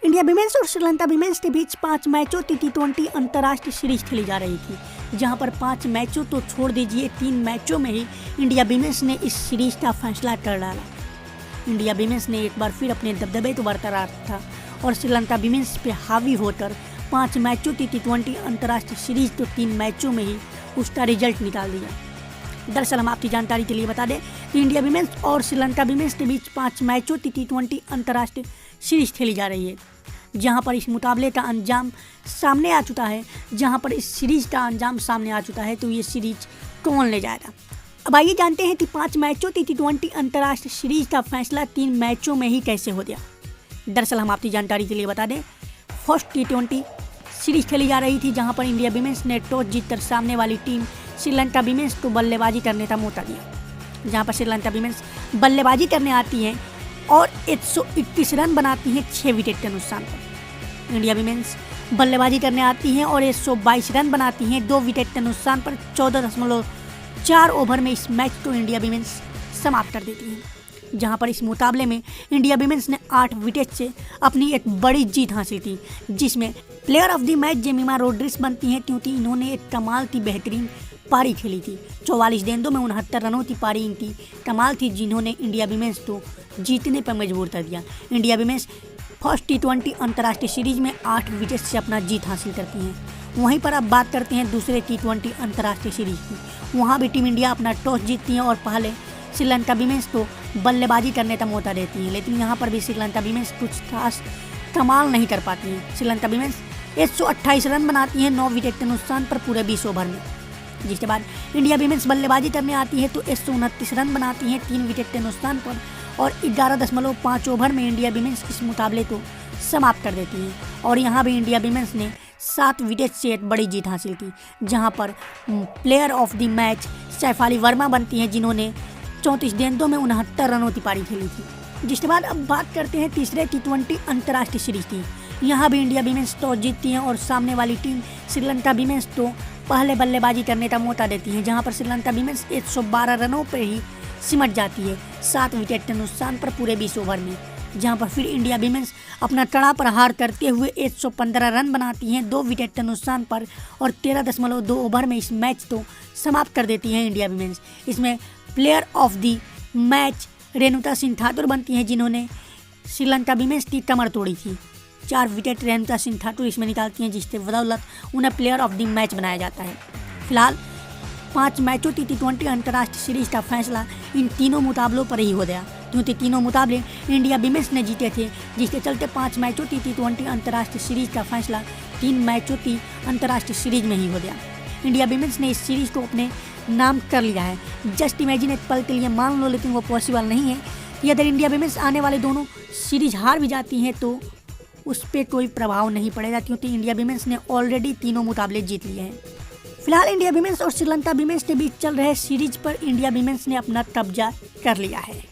India women's और Sri Lanka women's के बीच 5 मैचों की टी20 अंतर्राष्ट्रीय सीरीज खेली जा रही थी, जहां पर 5 मैचों तो छोड़ दीजिए 3 मैचों में ही इंडिया विमेंस ने इस सीरीज का फैसला कर डाला। इंडिया विमेंस ने एक बार फिर अपने दबदबे को बरकरार रखा और श्रीलंका विमेंस पे हावी होकर 5 मैचों की टी20 अंतर्राष्ट्रीय सीरीज तो 3 मैचों में ही उसका रिजल्ट निकाल दिया। दरअसल हम आपकी जानकारी के लिए बता दें कि इंडिया विमेंस और श्रीलंका विमेंस के बीच 5 मैचों की टी20 अंतर्राष्ट्रीय सीरीज खेली जा रही है, जहां पर इस मुकाबले का अंजाम सामने आ चुका है। तो ये सीरीज कौन ले जाएगा। अब आइए जानते हैं कि 5 मैचों की टी20 अंतर्राष्ट्रीय सीरीज का फैसला 3 मैचों में ही कैसे हो गया। दरअसल हम आपकी जानकारी के लिए बता दें, फर्स्ट टी20 सीरीज खेली जा रही थी, जहां पर इंडिया विमेंस ने टॉस जीतकर सामने वाली टीम श्रीलंका विमेंस को बल्लेबाजी करने का मौका दिया। जहां पर श्रीलंका विमेंस बल्लेबाजी करने आती है और 131 रन बनाती हैं 6 विकेट के नुकसान पर। इंडिया विमेंस बल्लेबाजी करने आती हैं और 122 रन बनाती हैं 2 विकेट के नुकसान पर। 14.4 ओवर में इस मैच को इंडिया विमेंस समाप्त कर देती है, जहां पर इस मुकाबले में इंडिया विमेंस ने 8 विकेट से अपनी एक बड़ी जीत हासिल की, जिसमें player of the match Jemimah Rodrigues बनती हैं, क्योंकि इन्होंने एक कमाल की बेहतरीन पारी खेली थी। 44 गेंदों में 69 रनों की पारी इनकी कमाल थी, जिन्होंने इंडिया विमेंस को जीतने पर मजबूर कर दिया। इंडिया विमेंस फर्स्ट टी20 अंतर्राष्ट्रीय सीरीज में 8 विकेट से अपना जीत हासिल करती हैं। वहीं पर अब बात करते हैं दूसरे टी20 अंतर्राष्ट्रीय सीरीज की। वहां भी टीम इंडिया अपना टॉस जीतती है और पहले श्रीलंका विमेंस को बल्लेबाजी करने का मौका देती है, लेकिन यहाँ पर भी श्रीलंका विमेंस कुछ खास कमाल नहीं कर पाती है। श्रीलंका विमेंस 128 रन बनाती है 9 विकेट के नुकसान पर पूरे 20 ओवर में, जिसके बाद इंडिया विमेंस बल्लेबाजी करने आती है तो 129 रन बनाती हैं 3 विकेट के नुकसान पर और 11.5 ओवर में इंडिया विमेंस इस मुकाबले को समाप्त कर देती है। और यहाँ भी इंडिया विमेंस ने 7 विकेट से एक बड़ी जीत हासिल की, जहाँ पर player of the match Shafali Verma बनती हैं, जिन्होंने 34 गेंदों में 69 रनों की पारी खेली थी। जिसके बाद अब बात करते हैं तीसरे टी20 अंतर्राष्ट्रीय सीरीज की। यहाँ भी इंडिया विमेंस टॉस जीतती है और सामने वाली टीम श्रीलंका विमेंस को पहले बल्लेबाजी करने का मौका देती है, जहां पर श्रीलंका विमेंस 112 रनों पर ही सिमट जाती है 7 विकेट के नुकसान पर पूरे 20 ओवर में, जहां पर फिर इंडिया विमेंस अपना कड़ा प्रहार करते हुए 115 रन बनाती हैं 2 विकेट के नुकसान पर और 13.2 ओवर में इस मैच को समाप्त कर देती है इंडिया विमेंस। इसमें player of the match Renuka Singh Thakur बनती हैं, जिन्होंने श्रीलंका विमेंस की कमर तोड़ी थी। 4 विकेट रेणुका सिंह ठाकुर इसमें निकालती हैं, जिसके बदौलत उन्हें प्लेयर ऑफ द मैच बनाया जाता है। फिलहाल 5 मैचों की टी20 अंतर्राष्ट्रीय सीरीज का फैसला इन तीनों मुकाबलों पर ही हो गया, क्योंकि तीनों मुकाबले इंडिया विमेंस ने जीते थे, जिसके चलते 5 मैचों की टी20 अंतर्राष्ट्रीय सीरीज का फैसला 3 मैचों की अंतर्राष्ट्रीय सीरीज में ही हो गया। इंडिया विमेंस ने इस सीरीज को अपने नाम कर लिया है। जस्ट इमेजिन एक पल के लिए मान लो, लेकिन वो पॉसिबल नहीं है कि अगर इंडिया विमेंस आने वाले दोनों सीरीज हार भी जाती हैं तो उस पर कोई प्रभाव नहीं पड़ेगा, क्योंकि इंडिया विमेंस ने ऑलरेडी तीनों मुकाबले जीत लिए हैं। फिलहाल इंडिया विमेंस और श्रीलंका विमेंस के बीच चल रहे सीरीज पर इंडिया विमेंस ने अपना कब्जा कर लिया है।